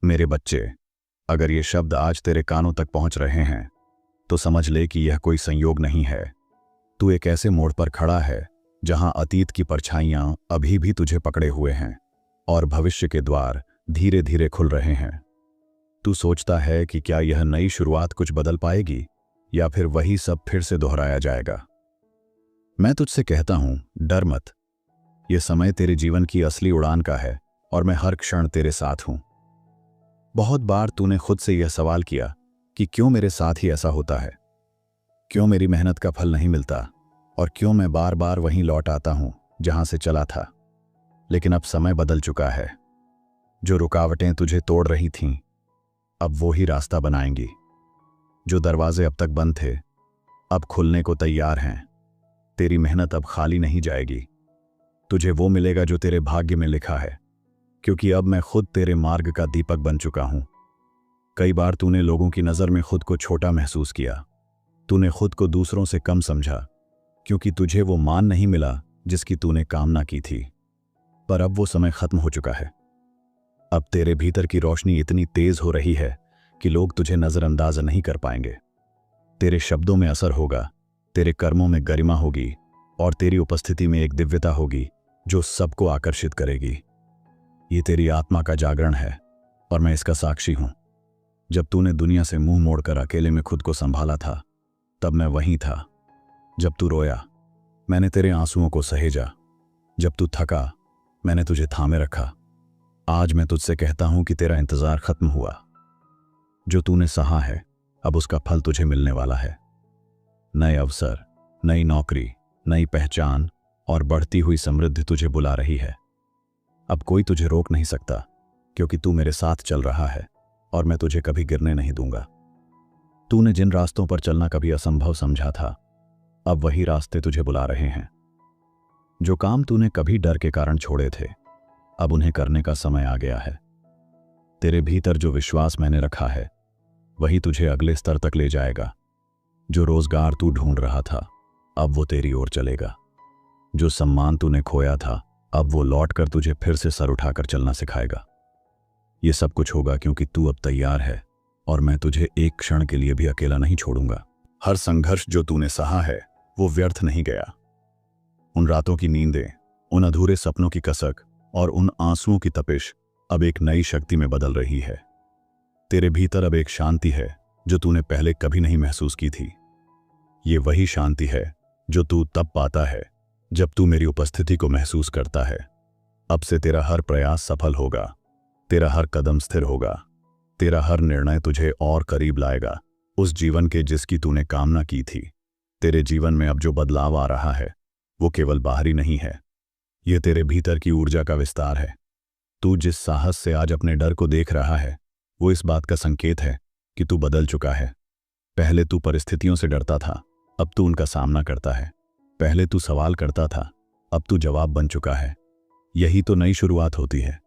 मेरे बच्चे, अगर ये शब्द आज तेरे कानों तक पहुंच रहे हैं तो समझ ले कि यह कोई संयोग नहीं है। तू एक ऐसे मोड़ पर खड़ा है जहां अतीत की परछाइयां अभी भी तुझे पकड़े हुए हैं और भविष्य के द्वार धीरे धीरे खुल रहे हैं। तू सोचता है कि क्या यह नई शुरुआत कुछ बदल पाएगी या फिर वही सब फिर से दोहराया जाएगा। मैं तुझसे कहता हूं, डर मत। यह समय तेरे जीवन की असली उड़ान का है और मैं हर क्षण तेरे साथ हूं। बहुत बार तूने खुद से यह सवाल किया कि क्यों मेरे साथ ही ऐसा होता है, क्यों मेरी मेहनत का फल नहीं मिलता और क्यों मैं बार बार वहीं लौट आता हूं जहां से चला था। लेकिन अब समय बदल चुका है। जो रुकावटें तुझे तोड़ रही थीं अब वो ही रास्ता बनाएंगी। जो दरवाजे अब तक बंद थे अब खुलने को तैयार हैं। तेरी मेहनत अब खाली नहीं जाएगी। तुझे वो मिलेगा जो तेरे भाग्य में लिखा है, क्योंकि अब मैं खुद तेरे मार्ग का दीपक बन चुका हूं। कई बार तूने लोगों की नज़र में खुद को छोटा महसूस किया। तूने खुद को दूसरों से कम समझा क्योंकि तुझे वो मान नहीं मिला जिसकी तूने कामना की थी। पर अब वो समय खत्म हो चुका है। अब तेरे भीतर की रोशनी इतनी तेज हो रही है कि लोग तुझे नज़रअंदाज नहीं कर पाएंगे। तेरे शब्दों में असर होगा, तेरे कर्मों में गरिमा होगी और तेरी उपस्थिति में एक दिव्यता होगी जो सबको आकर्षित करेगी। ये तेरी आत्मा का जागरण है और मैं इसका साक्षी हूं। जब तूने दुनिया से मुंह मोड़कर अकेले में खुद को संभाला था तब मैं वहीं था। जब तू रोया मैंने तेरे आंसुओं को सहेजा। जब तू थका मैंने तुझे थामे रखा। आज मैं तुझसे कहता हूं कि तेरा इंतजार खत्म हुआ। जो तूने सहा है अब उसका फल तुझे मिलने वाला है। नए अवसर, नई नौकरी, नई पहचान और बढ़ती हुई समृद्धि तुझे बुला रही है। अब कोई तुझे रोक नहीं सकता क्योंकि तू मेरे साथ चल रहा है और मैं तुझे कभी गिरने नहीं दूंगा। तूने जिन रास्तों पर चलना कभी असंभव समझा था अब वही रास्ते तुझे बुला रहे हैं। जो काम तूने कभी डर के कारण छोड़े थे अब उन्हें करने का समय आ गया है। तेरे भीतर जो विश्वास मैंने रखा है वही तुझे अगले स्तर तक ले जाएगा। जो रोजगार तू ढूंढ रहा था अब वो तेरी ओर चलेगा। जो सम्मान तूने खोया था अब वो लौटकर तुझे फिर से सर उठाकर चलना सिखाएगा। ये सब कुछ होगा क्योंकि तू अब तैयार है और मैं तुझे एक क्षण के लिए भी अकेला नहीं छोड़ूंगा। हर संघर्ष जो तूने सहा है वो व्यर्थ नहीं गया। उन रातों की नींदें, उन अधूरे सपनों की कसक और उन आंसुओं की तपिश अब एक नई शक्ति में बदल रही है। तेरे भीतर अब एक शांति है जो तूने पहले कभी नहीं महसूस की थी। ये वही शांति है जो तू तब पाता है जब तू मेरी उपस्थिति को महसूस करता है। अब से तेरा हर प्रयास सफल होगा, तेरा हर कदम स्थिर होगा, तेरा हर निर्णय तुझे और करीब लाएगा उस जीवन के जिसकी तूने कामना की थी। तेरे जीवन में अब जो बदलाव आ रहा है वो केवल बाहरी नहीं है, यह तेरे भीतर की ऊर्जा का विस्तार है। तू जिस साहस से आज अपने डर को देख रहा है वो इस बात का संकेत है कि तू बदल चुका है। पहले तू परिस्थितियों से डरता था, अब तू उनका सामना करता है। पहले तू सवाल करता था, अब तू जवाब बन चुका है। यही तो नई शुरुआत होती है,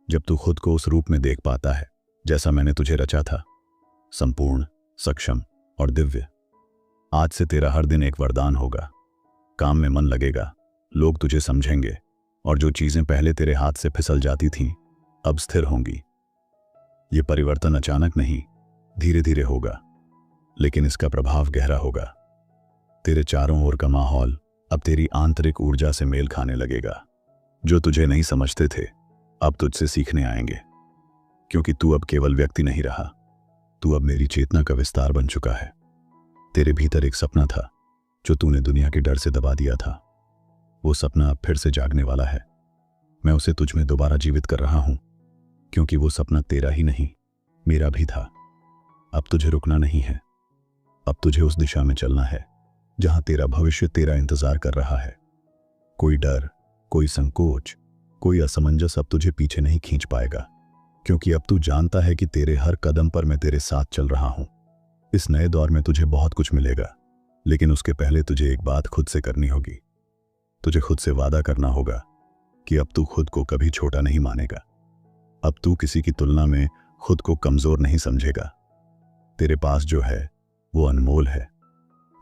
जब तू खुद को उस रूप में देख पाता है जैसा मैंने तुझे रचा था, संपूर्ण, सक्षम और दिव्य। आज से तेरा हर दिन एक वरदान होगा। काम में मन लगेगा, लोग तुझे समझेंगे और जो चीजें पहले तेरे हाथ से फिसल जाती थीं अब स्थिर होंगी। ये परिवर्तन अचानक नहीं, धीरे धीरे होगा, लेकिन इसका प्रभाव गहरा होगा। तेरे चारों ओर का माहौल अब तेरी आंतरिक ऊर्जा से मेल खाने लगेगा। जो तुझे नहीं समझते थे अब तुझसे सीखने आएंगे, क्योंकि तू अब केवल व्यक्ति नहीं रहा, तू अब मेरी चेतना का विस्तार बन चुका है। तेरे भीतर एक सपना था जो तूने दुनिया के डर से दबा दिया था। वो सपना अब फिर से जागने वाला है। मैं उसे तुझ में दोबारा जीवित कर रहा हूं, क्योंकि वो सपना तेरा ही नहीं मेरा भी था। अब तुझे रुकना नहीं है, अब तुझे उस दिशा में चलना है जहां तेरा भविष्य तेरा इंतजार कर रहा है। कोई डर, कोई संकोच, कोई असमंजस अब तुझे पीछे नहीं खींच पाएगा, क्योंकि अब तू जानता है कि तेरे हर कदम पर मैं तेरे साथ चल रहा हूं। इस नए दौर में तुझे बहुत कुछ मिलेगा, लेकिन उसके पहले तुझे एक बात खुद से करनी होगी। तुझे खुद से वादा करना होगा कि अब तू खुद को कभी छोटा नहीं मानेगा। अब तू किसी की तुलना में खुद को कमजोर नहीं समझेगा। तेरे पास जो है वो अनमोल है।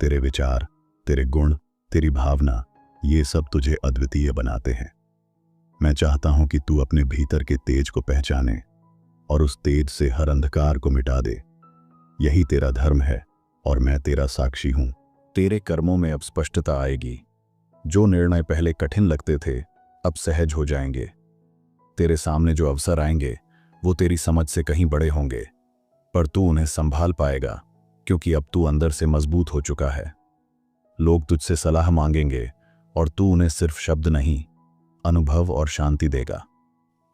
तेरे विचार, तेरे गुण, तेरी भावना, ये सब तुझे अद्वितीय बनाते हैं। मैं चाहता हूं कि तू अपने भीतर के तेज को पहचाने और उस तेज से हर अंधकार को मिटा दे। यही तेरा धर्म है और मैं तेरा साक्षी हूं। तेरे कर्मों में अब स्पष्टता आएगी। जो निर्णय पहले कठिन लगते थे अब सहज हो जाएंगे। तेरे सामने जो अवसर आएंगे वो तेरी समझ से कहीं बड़े होंगे, पर तू उन्हें संभाल पाएगा क्योंकि अब तू अंदर से मजबूत हो चुका है। लोग तुझसे सलाह मांगेंगे और तू उन्हें सिर्फ शब्द नहीं, अनुभव और शांति देगा।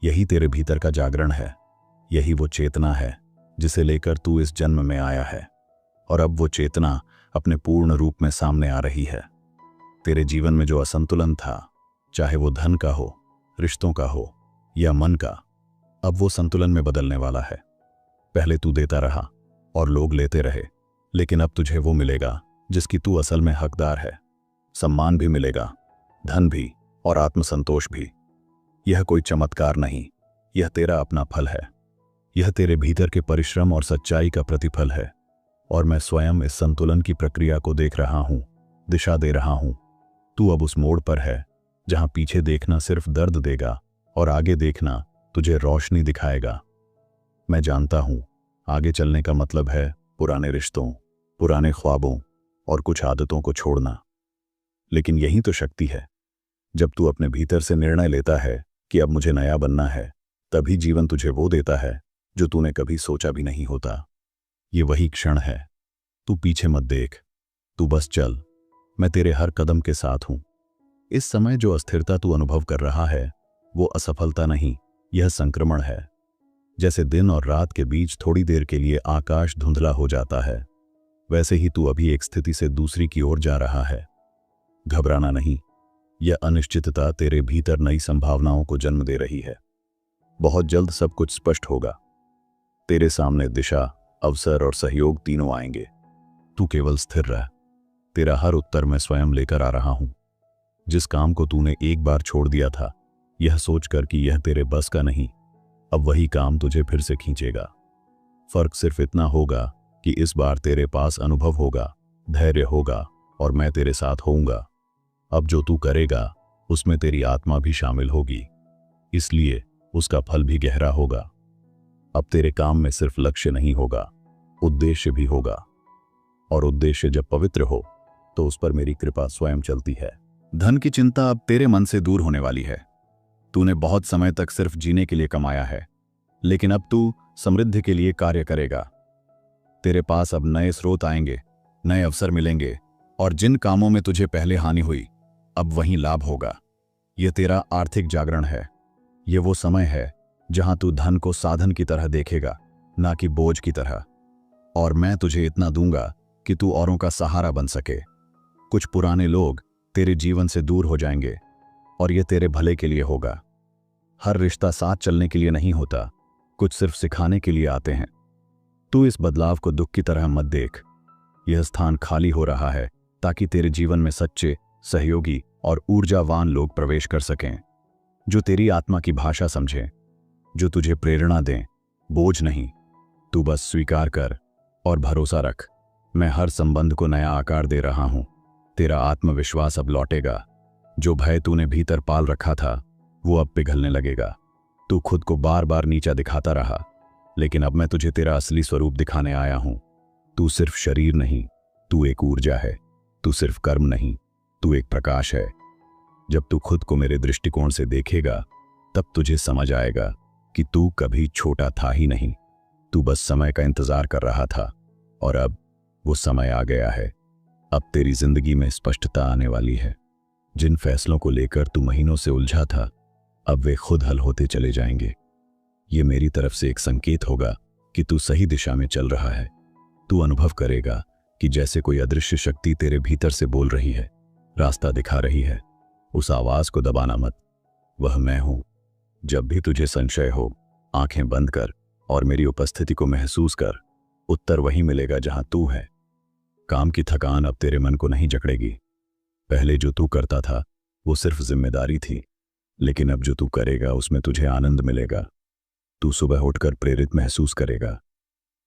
यही तेरे भीतर का जागरण है। यही वो चेतना है जिसे लेकर तू इस जन्म में आया है, और अब वो चेतना अपने पूर्ण रूप में सामने आ रही है। तेरे जीवन में जो असंतुलन था, चाहे वो धन का हो, रिश्तों का हो या मन का, अब वो संतुलन में बदलने वाला है। पहले तू देता रहा और लोग लेते रहे, लेकिन अब तुझे वो मिलेगा जिसकी तू असल में हकदार है। सम्मान भी मिलेगा, धन भी और आत्मसंतोष भी। यह कोई चमत्कार नहीं, यह तेरा अपना फल है। यह तेरे भीतर के परिश्रम और सच्चाई का प्रतिफल है, और मैं स्वयं इस संतुलन की प्रक्रिया को देख रहा हूं, दिशा दे रहा हूं। तू अब उस मोड़ पर है जहां पीछे देखना सिर्फ दर्द देगा और आगे देखना तुझे रोशनी दिखाएगा। मैं जानता हूं आगे चलने का मतलब है पुराने रिश्तों, पुराने ख्वाबों और कुछ आदतों को छोड़ना, लेकिन यही तो शक्ति है। जब तू अपने भीतर से निर्णय लेता है कि अब मुझे नया बनना है, तभी जीवन तुझे वो देता है जो तूने कभी सोचा भी नहीं होता। ये वही क्षण है। तू पीछे मत देख, तू बस चल। मैं तेरे हर कदम के साथ हूं। इस समय जो अस्थिरता तू अनुभव कर रहा है वो असफलता नहीं, यह संक्रमण है। जैसे दिन और रात के बीच थोड़ी देर के लिए आकाश धुंधला हो जाता है, वैसे ही तू अभी एक स्थिति से दूसरी की ओर जा रहा है। घबराना नहीं, यह अनिश्चितता तेरे भीतर नई संभावनाओं को जन्म दे रही है। बहुत जल्द सब कुछ स्पष्ट होगा। तेरे सामने दिशा, अवसर और सहयोग तीनों आएंगे। तू केवल स्थिर रह। तेरा हर उत्तर मैं स्वयं लेकर आ रहा हूं। जिस काम को तूने एक बार छोड़ दिया था, यह सोचकर कि यह तेरे बस का नहीं, अब वही काम तुझे फिर से खींचेगा। फर्क सिर्फ इतना होगा कि इस बार तेरे पास अनुभव होगा, धैर्य होगा और मैं तेरे साथ होऊंगा। अब जो तू करेगा उसमें तेरी आत्मा भी शामिल होगी, इसलिए उसका फल भी गहरा होगा। अब तेरे काम में सिर्फ लक्ष्य नहीं होगा, उद्देश्य भी होगा, और उद्देश्य जब पवित्र हो तो उस पर मेरी कृपा स्वयं चलती है। धन की चिंता अब तेरे मन से दूर होने वाली है। तूने बहुत समय तक सिर्फ जीने के लिए कमाया है, लेकिन अब तू समृद्धि के लिए कार्य करेगा। तेरे पास अब नए स्रोत आएंगे, नए अवसर मिलेंगे, और जिन कामों में तुझे पहले हानि हुई अब वहीं लाभ होगा। यह तेरा आर्थिक जागरण है। यह वो समय है जहां तू धन को साधन की तरह देखेगा, ना कि बोझ की तरह। और मैं तुझे इतना दूंगा कि तू औरों का सहारा बन सके। कुछ पुराने लोग तेरे जीवन से दूर हो जाएंगे, और यह तेरे भले के लिए होगा। हर रिश्ता साथ चलने के लिए नहीं होता, कुछ सिर्फ सिखाने के लिए आते हैं। तू इस बदलाव को दुख की तरह मत देख। यह स्थान खाली हो रहा है ताकि तेरे जीवन में सच्चे, सहयोगी और ऊर्जावान लोग प्रवेश कर सकें, जो तेरी आत्मा की भाषा समझें, जो तुझे प्रेरणा दें, बोझ नहीं। तू बस स्वीकार कर और भरोसा रख। मैं हर संबंध को नया आकार दे रहा हूं। तेरा आत्मविश्वास अब लौटेगा। जो भय तूने भीतर पाल रखा था वो अब पिघलने लगेगा। तू खुद को बार बार नीचा दिखाता रहा, लेकिन अब मैं तुझे तेरा असली स्वरूप दिखाने आया हूं। तू सिर्फ शरीर नहीं, तू एक ऊर्जा है। तू सिर्फ कर्म नहीं, तू एक प्रकाश है। जब तू खुद को मेरे दृष्टिकोण से देखेगा, तब तुझे समझ आएगा कि तू कभी छोटा था ही नहीं। तू बस समय का इंतजार कर रहा था, और अब वो समय आ गया है। अब तेरी जिंदगी में स्पष्टता आने वाली है। जिन फैसलों को लेकर तू महीनों से उलझा था, अब वे खुद हल होते चले जाएंगे। ये मेरी तरफ से एक संकेत होगा कि तू सही दिशा में चल रहा है। तू अनुभव करेगा कि जैसे कोई अदृश्य शक्ति तेरे भीतर से बोल रही है, रास्ता दिखा रही है। उस आवाज को दबाना मत, वह मैं हूं। जब भी तुझे संशय हो, आंखें बंद कर और मेरी उपस्थिति को महसूस कर। उत्तर वहीं मिलेगा जहां तू है। काम की थकान अब तेरे मन को नहीं जकड़ेगी। पहले जो तू करता था वो सिर्फ जिम्मेदारी थी, लेकिन अब जो तू करेगा उसमें तुझे आनंद मिलेगा। तू सुबह उठकर प्रेरित महसूस करेगा,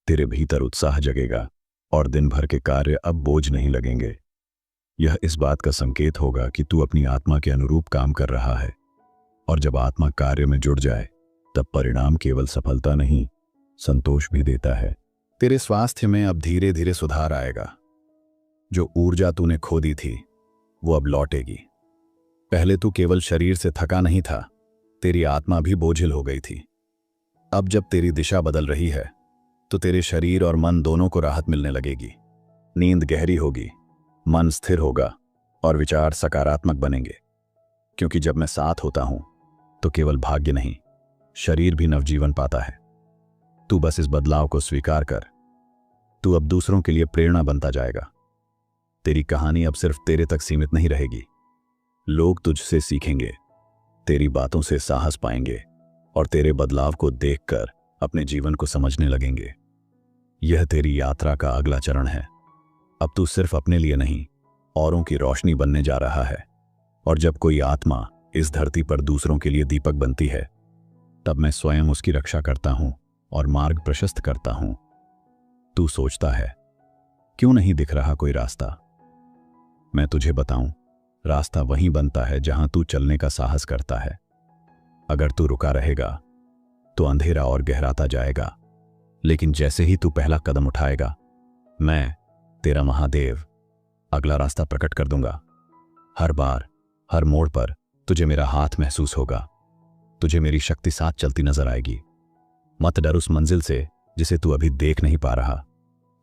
तेरे भीतर उत्साह जगेगा, और दिन भर के कार्य अब बोझ नहीं लगेंगे। यह इस बात का संकेत होगा कि तू अपनी आत्मा के अनुरूप काम कर रहा है, और जब आत्मा कार्य में जुड़ जाए तब परिणाम केवल सफलता नहीं संतोष भी देता है। तेरे स्वास्थ्य में अब धीरे धीरे सुधार आएगा। जो ऊर्जा तूने खो दी थी वो अब लौटेगी। पहले तू केवल शरीर से थका नहीं था, तेरी आत्मा भी बोझिल हो गई थी। अब जब तेरी दिशा बदल रही है तो तेरे शरीर और मन दोनों को राहत मिलने लगेगी। नींद गहरी होगी, मन स्थिर होगा और विचार सकारात्मक बनेंगे। क्योंकि जब मैं साथ होता हूं तो केवल भाग्य नहीं, शरीर भी नवजीवन पाता है। तू बस इस बदलाव को स्वीकार कर। तू अब दूसरों के लिए प्रेरणा बनता जाएगा। तेरी कहानी अब सिर्फ तेरे तक सीमित नहीं रहेगी। लोग तुझसे सीखेंगे, तेरी बातों से साहस पाएंगे और तेरे बदलाव को देखकर अपने जीवन को समझने लगेंगे। यह तेरी यात्रा का अगला चरण है। अब तू सिर्फ अपने लिए नहीं, औरों की रोशनी बनने जा रहा है। और जब कोई आत्मा इस धरती पर दूसरों के लिए दीपक बनती है, तब मैं स्वयं उसकी रक्षा करता हूं और मार्ग प्रशस्त करता हूं। तू सोचता है, क्यों नहीं दिख रहा कोई रास्ता? मैं तुझे बताऊं, रास्ता वहीं बनता है जहां तू चलने का साहस करता है। अगर तू रुका रहेगा तो अंधेरा और गहराता जाएगा, लेकिन जैसे ही तू पहला कदम उठाएगा, मैं, तेरा महादेव, अगला रास्ता प्रकट कर दूंगा। हर बार, हर मोड़ पर तुझे मेरा हाथ महसूस होगा। तुझे मेरी शक्ति साथ चलती नजर आएगी। मत डर उस मंजिल से जिसे तू अभी देख नहीं पा रहा,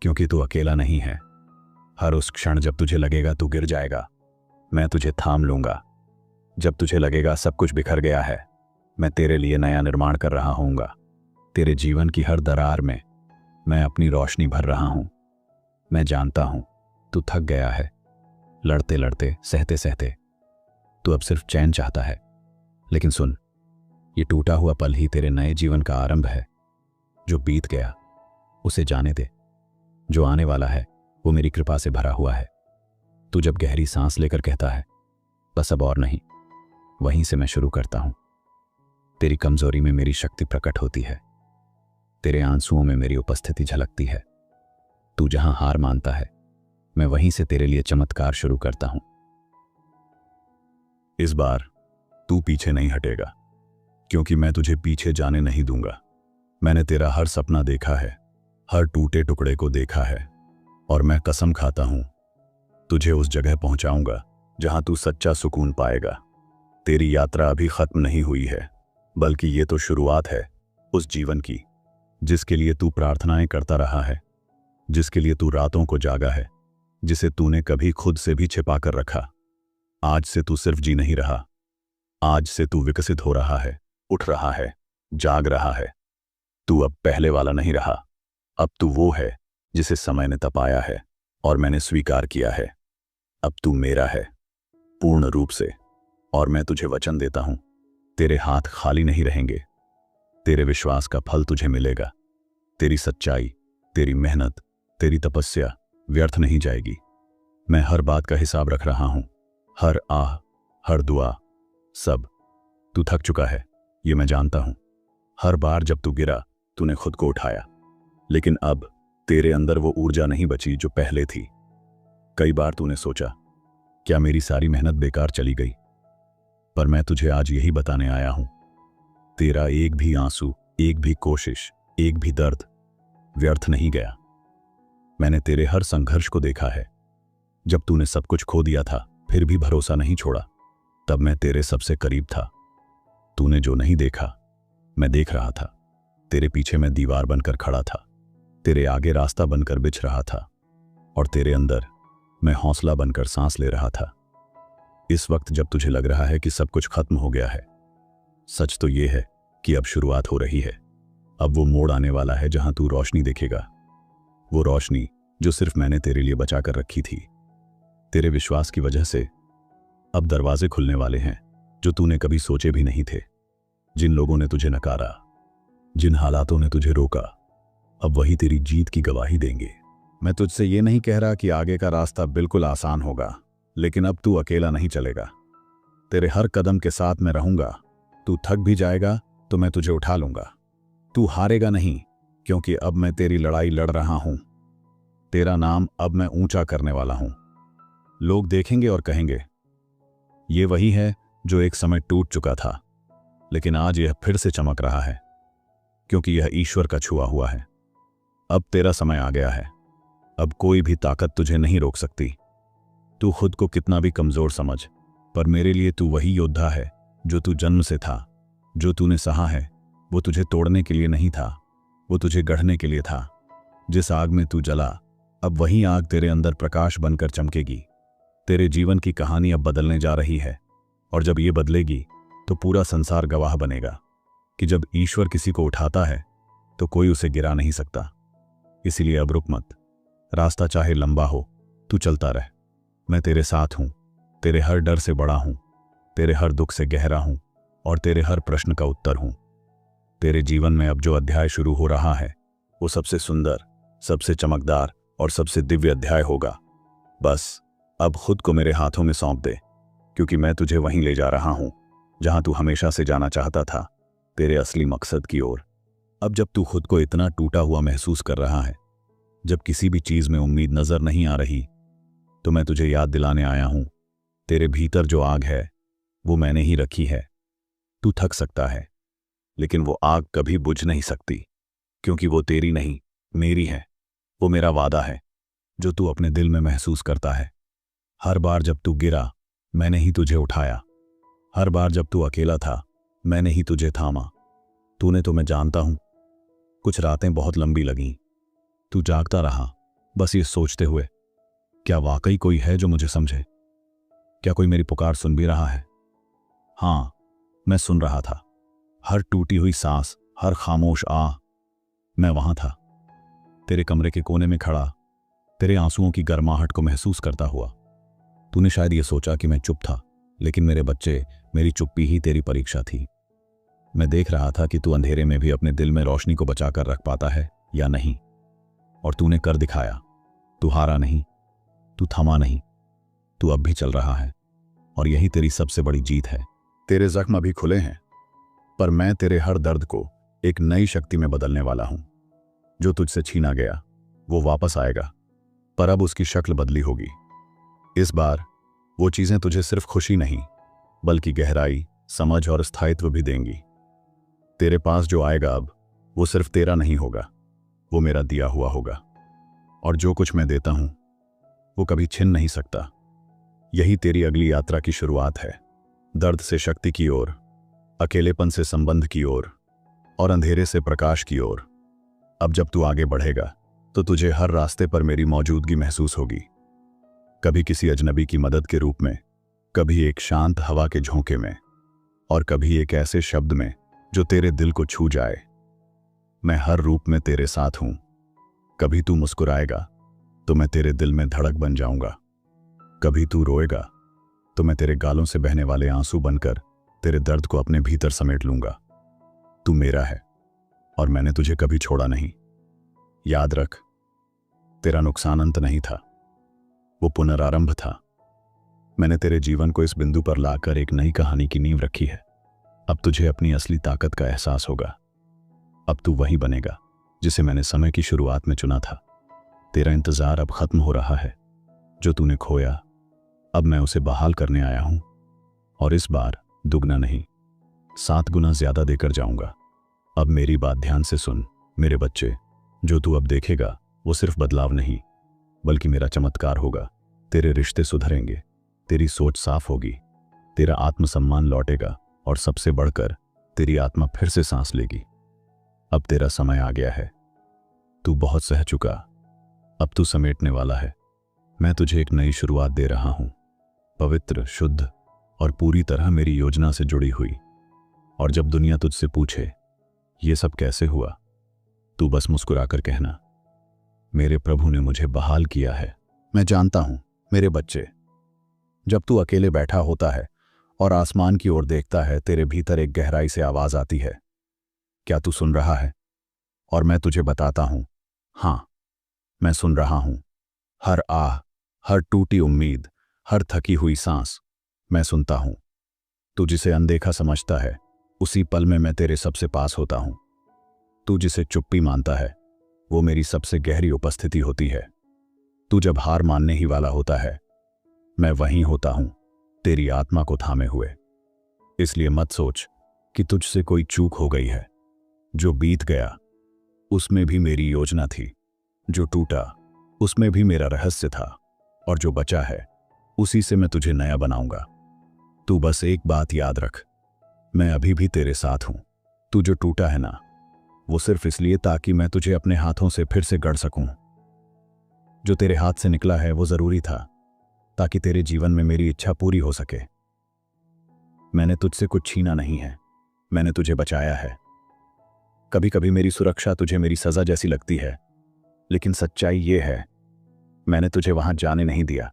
क्योंकि तू अकेला नहीं है। हर उस क्षण जब तुझे लगेगा तू गिर जाएगा, मैं तुझे थाम लूंगा। जब तुझे लगेगा सब कुछ बिखर गया है, मैं तेरे लिए नया निर्माण कर रहा हूँगा। तेरे जीवन की हर दरार में मैं अपनी रोशनी भर रहा हूँ। मैं जानता हूँ तू थक गया है, लड़ते लड़ते, सहते सहते। तू अब सिर्फ चैन चाहता है। लेकिन सुन, ये टूटा हुआ पल ही तेरे नए जीवन का आरंभ है। जो बीत गया उसे जाने दे। जो आने वाला है वो मेरी कृपा से भरा हुआ है। तू जब गहरी सांस लेकर कहता है, बस अब और नहीं, वहीं से मैं शुरू करता हूं। तेरी कमजोरी में मेरी शक्ति प्रकट होती है। तेरे आंसुओं में मेरी उपस्थिति झलकती है। तू जहां हार मानता है, मैं वहीं से तेरे लिए चमत्कार शुरू करता हूं। इस बार तू पीछे नहीं हटेगा, क्योंकि मैं तुझे पीछे जाने नहीं दूंगा। मैंने तेरा हर सपना देखा है, हर टूटे टुकड़े को देखा है, और मैं कसम खाता हूं तुझे उस जगह पहुंचाऊंगा जहां तू सच्चा सुकून पाएगा। तेरी यात्रा अभी खत्म नहीं हुई है, बल्कि ये तो शुरुआत है उस जीवन की जिसके लिए तू प्रार्थनाएं करता रहा है, जिसके लिए तू रातों को जागा है, जिसे तूने कभी खुद से भी छिपा कर रखा। आज से तू सिर्फ जी नहीं रहा, आज से तू विकसित हो रहा है, उठ रहा है, जाग रहा है। तू अब पहले वाला नहीं रहा, अब तू वो है जिसे समय ने तपाया है और मैंने स्वीकार किया है। अब तू मेरा है, पूर्ण रूप से, और मैं तुझे वचन देता हूं, तेरे हाथ खाली नहीं रहेंगे। तेरे विश्वास का फल तुझे मिलेगा। तेरी सच्चाई, तेरी मेहनत, तेरी तपस्या व्यर्थ नहीं जाएगी। मैं हर बात का हिसाब रख रहा हूं, हर आह, हर दुआ, सब। तू थक चुका है, ये मैं जानता हूं। हर बार जब तू गिरा, तूने खुद को उठाया, लेकिन अब तेरे अंदर वो ऊर्जा नहीं बची जो पहले थी। कई बार तूने सोचा, क्या मेरी सारी मेहनत बेकार चली गई? पर मैं तुझे आज यही बताने आया हूं, तेरा एक भी आंसू, एक भी कोशिश, एक भी दर्द व्यर्थ नहीं गया। मैंने तेरे हर संघर्ष को देखा है। जब तूने सब कुछ खो दिया था फिर भी भरोसा नहीं छोड़ा, तब मैं तेरे सबसे करीब था। तूने जो नहीं देखा, मैं देख रहा था। तेरे पीछे मैं दीवार बनकर खड़ा था, तेरे आगे रास्ता बनकर बिछ रहा था, और तेरे अंदर मैं हौसला बनकर सांस ले रहा था। इस वक्त जब तुझे लग रहा है कि सब कुछ खत्म हो गया है, सच तो यह है कि अब शुरुआत हो रही है। अब वो मोड़ आने वाला है जहां तू रोशनी देखेगा, वो रोशनी जो सिर्फ मैंने तेरे लिए बचा कर रखी थी। तेरे विश्वास की वजह से अब दरवाजे खुलने वाले हैं जो तूने कभी सोचे भी नहीं थे। जिन लोगों ने तुझे नकारा, जिन हालातों ने तुझे रोका, अब वही तेरी जीत की गवाही देंगे। मैं तुझसे ये नहीं कह रहा कि आगे का रास्ता बिल्कुल आसान होगा, लेकिन अब तू अकेला नहीं चलेगा। तेरे हर कदम के साथ मैं रहूंगा। तू थक भी जाएगा तो मैं तुझे उठा लूंगा। तू हारेगा नहीं, क्योंकि अब मैं तेरी लड़ाई लड़ रहा हूं। तेरा नाम अब मैं ऊंचा करने वाला हूं। लोग देखेंगे और कहेंगे, ये वही है जो एक समय टूट चुका था, लेकिन आज यह फिर से चमक रहा है। क्योंकि यह ईश्वर का छुआ हुआ है। अब तेरा समय आ गया है। अब कोई भी ताकत तुझे नहीं रोक सकती। तू खुद को कितना भी कमजोर समझ, पर मेरे लिए तू वही योद्धा है जो तू जन्म से था। जो तूने सहा है वो तुझे तोड़ने के लिए नहीं था, वो तुझे गढ़ने के लिए था। जिस आग में तू जला, अब वही आग तेरे अंदर प्रकाश बनकर चमकेगी। तेरे जीवन की कहानी अब बदलने जा रही है, और जब ये बदलेगी तो पूरा संसार गवाह बनेगा कि जब ईश्वर किसी को उठाता है तो कोई उसे गिरा नहीं सकता। इसीलिए अब रुक मत। रास्ता चाहे लंबा हो, तू चलता रह। मैं तेरे साथ हूं, तेरे हर डर से बड़ा हूं, तेरे हर दुख से गहरा हूं, और तेरे हर प्रश्न का उत्तर हूं। तेरे जीवन में अब जो अध्याय शुरू हो रहा है वो सबसे सुंदर, सबसे चमकदार और सबसे दिव्य अध्याय होगा। बस अब खुद को मेरे हाथों में सौंप दे, क्योंकि मैं तुझे वहीं ले जा रहा हूं जहां तू हमेशा से जाना चाहता था, तेरे असली मकसद की ओर। अब जब तू खुद को इतना टूटा हुआ महसूस कर रहा है, जब किसी भी चीज में उम्मीद नजर नहीं आ रही, तो मैं तुझे याद दिलाने आया हूं, तेरे भीतर जो आग है वो मैंने ही रखी है। तू थक सकता है, लेकिन वो आग कभी बुझ नहीं सकती, क्योंकि वो तेरी नहीं, मेरी है। वो मेरा वादा है जो तू अपने दिल में महसूस करता है। हर बार जब तू गिरा, मैंने ही तुझे उठाया। हर बार जब तू अकेला था, मैंने ही तुझे थामा। तूने तो मैं जानता हूं, कुछ रातें बहुत लंबी लगीं। तू जागता रहा, बस ये सोचते हुए, क्या वाकई कोई है जो मुझे समझे? क्या कोई मेरी पुकार सुन भी रहा है? हां, मैं सुन रहा था। हर टूटी हुई सांस, हर खामोश आह, मैं वहां था, तेरे कमरे के कोने में खड़ा, तेरे आंसुओं की गर्माहट को महसूस करता हुआ। तूने शायद ये सोचा कि मैं चुप था, लेकिन मेरे बच्चे, मेरी चुप्पी ही तेरी परीक्षा थी। मैं देख रहा था कि तू अंधेरे में भी अपने दिल में रोशनी को बचाकर रख पाता है या नहीं, और तूने कर दिखाया। तू हारा नहीं, तू थमा नहीं, तू अब भी चल रहा है, और यही तेरी सबसे बड़ी जीत है। तेरे जख्म अभी खुले हैं, पर मैं तेरे हर दर्द को एक नई शक्ति में बदलने वाला हूं। जो तुझसे छीना गया वो वापस आएगा, पर अब उसकी शक्ल बदली होगी। इस बार वो चीजें तुझे सिर्फ खुशी नहीं, बल्कि गहराई, समझ और स्थायित्व भी देंगी। तेरे पास जो आएगा अब, वो सिर्फ तेरा नहीं होगा, वो मेरा दिया हुआ होगा। और जो कुछ मैं देता हूं वो कभी छिन नहीं सकता। यही तेरी अगली यात्रा की शुरुआत है, दर्द से शक्ति की ओर, अकेलेपन से संबंध की ओर, और अंधेरे से प्रकाश की ओर। अब जब तू आगे बढ़ेगा तो तुझे हर रास्ते पर मेरी मौजूदगी महसूस होगी। कभी किसी अजनबी की मदद के रूप में, कभी एक शांत हवा के झोंके में, और कभी एक ऐसे शब्द में जो तेरे दिल को छू जाए। मैं हर रूप में तेरे साथ हूं। कभी तू मुस्कुराएगा तो मैं तेरे दिल में धड़क बन जाऊंगा। कभी तू रोएगा तो मैं तेरे गालों से बहने वाले आंसू बनकर तेरे दर्द को अपने भीतर समेट लूंगा। तू मेरा है, और मैंने तुझे कभी छोड़ा नहीं। याद रख, तेरा नुकसान अंत नहीं था, वो पुनरारंभ था। मैंने तेरे जीवन को इस बिंदु पर लाकर एक नई कहानी की नींव रखी है। अब तुझे अपनी असली ताकत का एहसास होगा। अब तू वही बनेगा जिसे मैंने समय की शुरुआत में चुना था। तेरा इंतजार अब खत्म हो रहा है। जो तूने खोया, अब मैं उसे बहाल करने आया हूं, और इस बार दुगना नहीं, 7 गुना ज्यादा देकर जाऊंगा। अब मेरी बात ध्यान से सुन मेरे बच्चे। जो तू अब देखेगा वो सिर्फ बदलाव नहीं, बल्कि मेरा चमत्कार होगा। तेरे रिश्ते सुधरेंगे, तेरी सोच साफ होगी, तेरा आत्मसम्मान लौटेगा, और सबसे बढ़कर तेरी आत्मा फिर से सांस लेगी। अब तेरा समय आ गया है। तू बहुत सह चुका, अब तू समेटने वाला है। मैं तुझे एक नई शुरुआत दे रहा हूं, पवित्र, शुद्ध और पूरी तरह मेरी योजना से जुड़ी हुई। और जब दुनिया तुझसे पूछे ये सब कैसे हुआ, तू बस मुस्कुराकर कहना, मेरे प्रभु ने मुझे बहाल किया है। मैं जानता हूं मेरे बच्चे, जब तू अकेले बैठा होता है और आसमान की ओर देखता है, तेरे भीतर एक गहराई से आवाज आती है, क्या तू सुन रहा है? और मैं तुझे बताता हूं, हां, मैं सुन रहा हूं। हर आह, हर टूटी उम्मीद, हर थकी हुई सांस, मैं सुनता हूं। तू जिसे अनदेखा समझता है, उसी पल में मैं तेरे सबसे पास होता हूं। तू जिसे चुप्पी मानता है, वो मेरी सबसे गहरी उपस्थिति होती है। तू जब हार मानने ही वाला होता है, मैं वहीं होता हूं, तेरी आत्मा को थामे हुए। इसलिए मत सोच कि तुझसे कोई चूक हो गई है। जो बीत गया उसमें भी मेरी योजना थी, जो टूटा उसमें भी मेरा रहस्य था, और जो बचा है उसी से मैं तुझे नया बनाऊंगा। तू बस एक बात याद रख, मैं अभी भी तेरे साथ हूं। तू जो टूटा है ना, वो सिर्फ इसलिए ताकि मैं तुझे अपने हाथों से फिर से गढ़ सकूं। जो तेरे हाथ से निकला है वो जरूरी था ताकि तेरे जीवन में मेरी इच्छा पूरी हो सके। मैंने तुझसे कुछ छीना नहीं है, मैंने तुझे बचाया है। कभी कभी मेरी सुरक्षा तुझे मेरी सजा जैसी लगती है, लेकिन सच्चाई ये है, मैंने तुझे वहां जाने नहीं दिया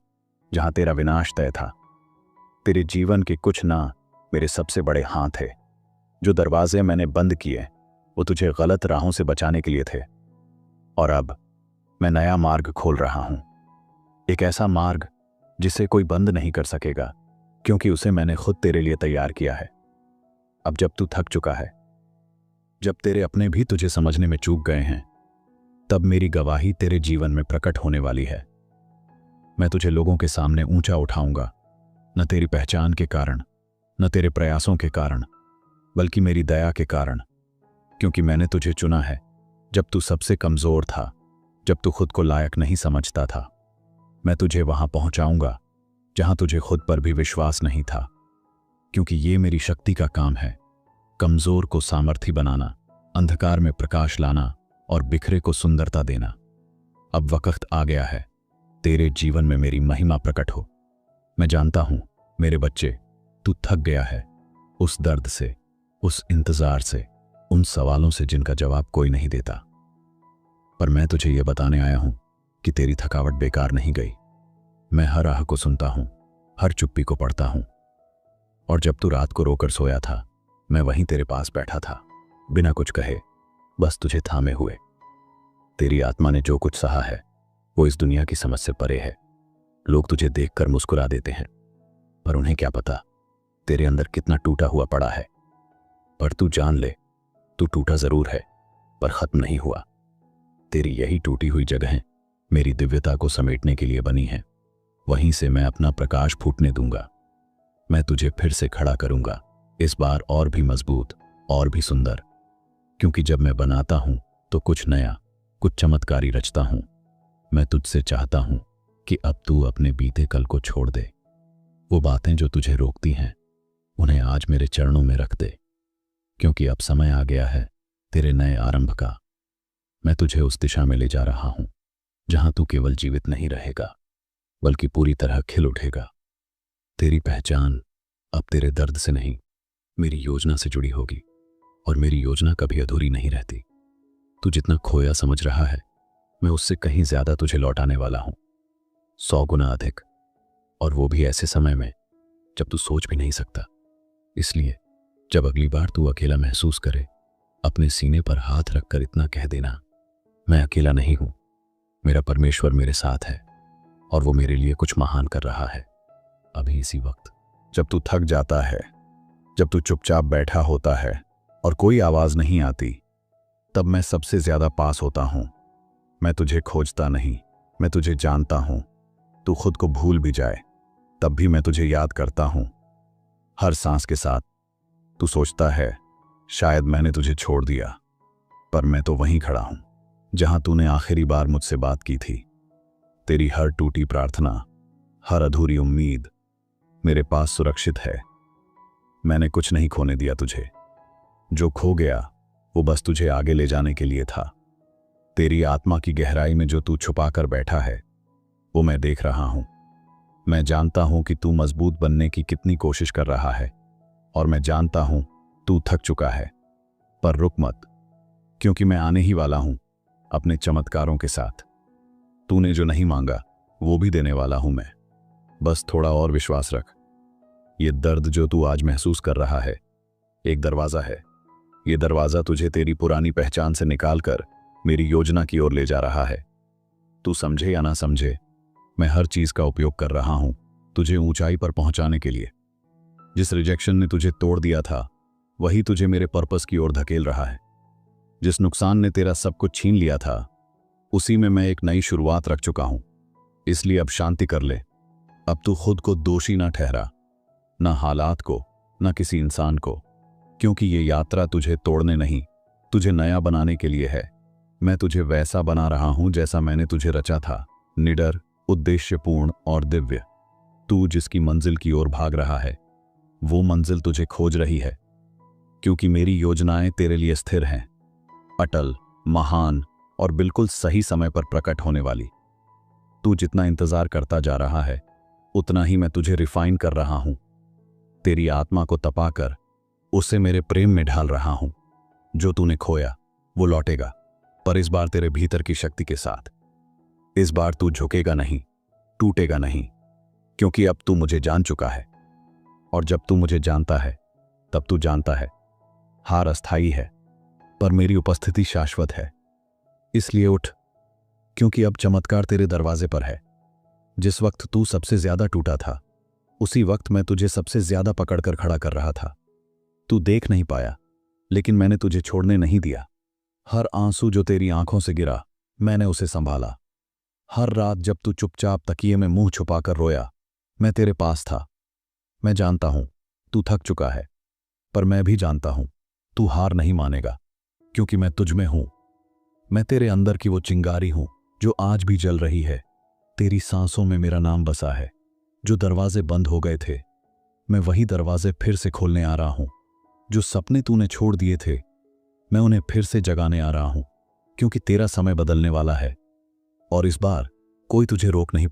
जहां तेरा विनाश तय था। तेरे जीवन के कुछ ना मेरे सबसे बड़े हाथ थे। जो दरवाजे मैंने बंद किए वो तुझे गलत राहों से बचाने के लिए थे, और अब मैं नया मार्ग खोल रहा हूं। एक ऐसा मार्ग जिसे कोई बंद नहीं कर सकेगा, क्योंकि उसे मैंने खुद तेरे लिए तैयार किया है। अब जब तू थक चुका है, जब तेरे अपने भी तुझे समझने में चूक गए हैं, तब मेरी गवाही तेरे जीवन में प्रकट होने वाली है। मैं तुझे लोगों के सामने ऊंचा उठाऊंगा, न तेरी पहचान के कारण, न तेरे प्रयासों के कारण, बल्कि मेरी दया के कारण। क्योंकि मैंने तुझे चुना है जब तू सबसे कमजोर था, जब तू खुद को लायक नहीं समझता था। मैं तुझे वहां पहुंचाऊंगा जहां तुझे खुद पर भी विश्वास नहीं था, क्योंकि ये मेरी शक्ति का काम है, कमजोर को सामर्थ्य बनाना, अंधकार में प्रकाश लाना और बिखरे को सुंदरता देना। अब वक्त आ गया है तेरे जीवन में मेरी महिमा प्रकट हो। मैं जानता हूं मेरे बच्चे, तू थक गया है उस दर्द से, उस इंतजार से, उन सवालों से जिनका जवाब कोई नहीं देता। पर मैं तुझे यह बताने आया हूं कि तेरी थकावट बेकार नहीं गई। मैं हर आह को सुनता हूं, हर चुप्पी को पढ़ता हूं, और जब तू रात को रोकर सोया था, मैं वहीं तेरे पास बैठा था, बिना कुछ कहे, बस तुझे थामे हुए। तेरी आत्मा ने जो कुछ सहा है वो इस दुनिया की समझ से परे है। लोग तुझे देखकर मुस्कुरा देते हैं, पर उन्हें क्या पता तेरे अंदर कितना टूटा हुआ पड़ा है। पर तू जान ले, तू टूटा जरूर है पर खत्म नहीं हुआ। तेरी यही टूटी हुई जगहें मेरी दिव्यता को समेटने के लिए बनी हैं। वहीं से मैं अपना प्रकाश फूटने दूंगा। मैं तुझे फिर से खड़ा करूंगा, इस बार और भी मजबूत, और भी सुंदर। क्योंकि जब मैं बनाता हूं तो कुछ नया, कुछ चमत्कारी रचता हूं। मैं तुझसे चाहता हूं कि अब तू अपने बीते कल को छोड़ दे। वो बातें जो तुझे रोकती हैं, उन्हें आज मेरे चरणों में रख दे, क्योंकि अब समय आ गया है तेरे नए आरंभ का। मैं तुझे उस दिशा में ले जा रहा हूं जहां तू केवल जीवित नहीं रहेगा, बल्कि पूरी तरह खिल उठेगा। तेरी पहचान अब तेरे दर्द से नहीं, मेरी योजना से जुड़ी होगी, और मेरी योजना कभी अधूरी नहीं रहती। तू जितना खोया समझ रहा है, मैं उससे कहीं ज्यादा तुझे लौटाने वाला हूं, 100 गुना अधिक, और वो भी ऐसे समय में जब तू सोच भी नहीं सकता। इसलिए जब अगली बार तू अकेला महसूस करे, अपने सीने पर हाथ रखकर इतना कह देना, मैं अकेला नहीं हूं, मेरा परमेश्वर मेरे साथ है, और वो मेरे लिए कुछ महान कर रहा है। अभी इसी वक्त जब तू थक जाता है, जब तू चुपचाप बैठा होता है और कोई आवाज नहीं आती, तब मैं सबसे ज्यादा पास होता हूं। मैं तुझे खोजता नहीं, मैं तुझे जानता हूं। तू खुद को भूल भी जाए तब भी मैं तुझे याद करता हूं। हर सांस के साथ तू सोचता है, शायद मैंने तुझे छोड़ दिया, पर मैं तो वहीं खड़ा हूं जहां तूने आखिरी बार मुझसे बात की थी। तेरी हर टूटी प्रार्थना, हर अधूरी उम्मीद मेरे पास सुरक्षित है। मैंने कुछ नहीं खोने दिया तुझे। जो खो गया वो बस तुझे आगे ले जाने के लिए था। तेरी आत्मा की गहराई में जो तू छुपा कर बैठा है, वो मैं देख रहा हूं। मैं जानता हूं कि तू मजबूत बनने की कितनी कोशिश कर रहा है, और मैं जानता हूं तू थक चुका है। पर रुक मत, क्योंकि मैं आने ही वाला हूं अपने चमत्कारों के साथ। तूने जो नहीं मांगा वो भी देने वाला हूं मैं। बस थोड़ा और विश्वास रख। ये दर्द जो तू आज महसूस कर रहा है, एक दरवाजा है। ये दरवाजा तुझे तेरी पुरानी पहचान से निकालकर मेरी योजना की ओर ले जा रहा है। तू समझे या ना समझे, मैं हर चीज का उपयोग कर रहा हूं तुझे ऊंचाई पर पहुंचाने के लिए। जिस रिजेक्शन ने तुझे तोड़ दिया था, वही तुझे मेरे पर्पस की ओर धकेल रहा है। जिस नुकसान ने तेरा सब कुछ छीन लिया था, उसी में मैं एक नई शुरुआत रख चुका हूं। इसलिए अब शांति कर ले। अब तू खुद को दोषी ना ठहरा, ना हालात को, ना किसी इंसान को, क्योंकि ये यात्रा तुझे तोड़ने नहीं, तुझे नया बनाने के लिए है। मैं तुझे वैसा बना रहा हूं जैसा मैंने तुझे रचा था, निडर, उद्देश्यपूर्ण और दिव्य। तू जिसकी मंजिल की ओर भाग रहा है, वो मंजिल तुझे खोज रही है, क्योंकि मेरी योजनाएं तेरे लिए स्थिर हैं, अटल, महान और बिल्कुल सही समय पर प्रकट होने वाली। तू जितना इंतजार करता जा रहा है, उतना ही मैं तुझे रिफाइन कर रहा हूं, तेरी आत्मा को तपाकर उसे मेरे प्रेम में ढाल रहा हूं। जो तूने खोया वो लौटेगा, पर इस बार तेरे भीतर की शक्ति के साथ। इस बार तू झुकेगा नहीं, टूटेगा नहीं, क्योंकि अब तू मुझे जान चुका है। और जब तू मुझे जानता है, तब तू जानता है हार अस्थायी है, पर मेरी उपस्थिति शाश्वत है। इसलिए उठ, क्योंकि अब चमत्कार तेरे दरवाजे पर है। जिस वक्त तू सबसे ज्यादा टूटा था, उसी वक्त मैं तुझे सबसे ज्यादा पकड़कर खड़ा कर रहा था। तू देख नहीं पाया, लेकिन मैंने तुझे छोड़ने नहीं दिया। हर आंसू जो तेरी आंखों से गिरा, मैंने उसे संभाला। हर रात जब तू चुपचाप तकिए में मुंह छुपाकर रोया, मैं तेरे पास था। मैं जानता हूं तू थक चुका है, पर मैं भी जानता हूं तू हार नहीं मानेगा, क्योंकि मैं तुझ में हूं। मैं तेरे अंदर की वो चिंगारी हूं जो आज भी जल रही है। तेरी सांसों में मेरा नाम बसा है। जो दरवाजे बंद हो गए थे, मैं वही दरवाजे फिर से खोलने आ रहा हूं। जो सपने तूने छोड़ दिए थे, मैं उन्हें फिर से जगाने आ रहा हूं, क्योंकि तेरा समय बदलने वाला है और इस बार कोई तुझे रोक नहीं